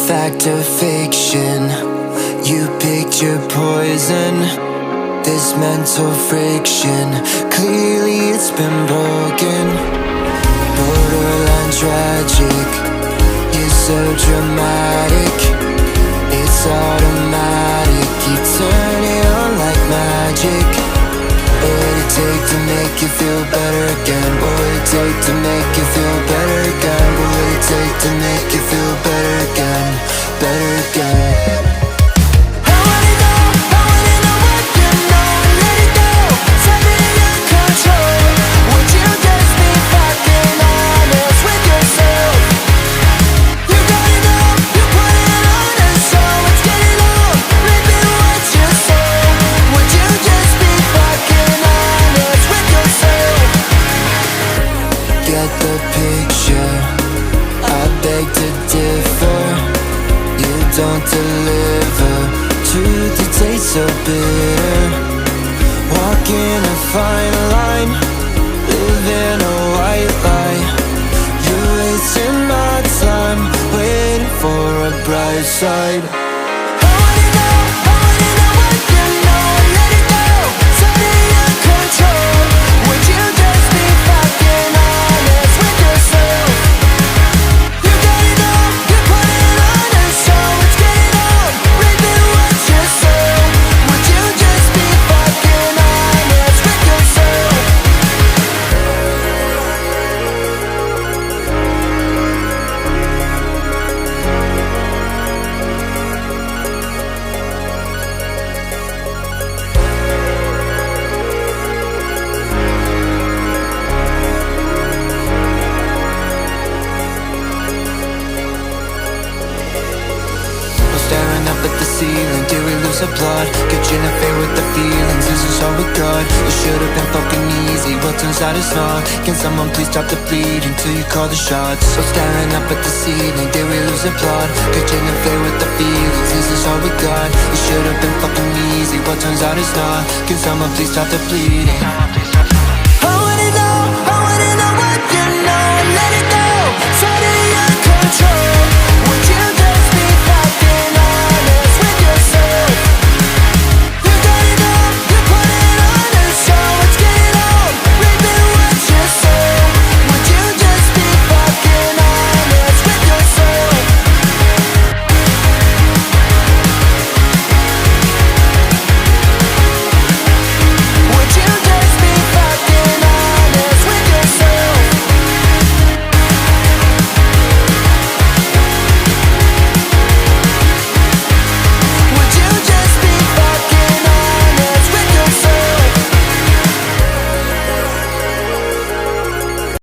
fact or fiction? You picked your poison. This mental friction, clearly it's been broken. Borderline tragic, you're so dramatic. It's automatic, you turn it on like magic. What would it take to make you feel better again? What would it take to make you feel better again? What would it take to make you feel better again? Better again. Get the picture, I beg to differ. You don't deliver, truth it tastes so bitter. Walking a fine line, living a white lie. You're wasting my time, waiting for a bright side. Staring up at the ceiling, did we lose the plot? Catching a fade with the feelings, this is all we got. It should've been fucking easy, but turns out it's not. Can someone please stop the bleeding till you call the shots? So staring up at the ceiling, did we lose the plot? Catching a fade with the feelings, this is all we got. It should've been fucking easy, but turns out it's not. Can someone please stop the bleeding?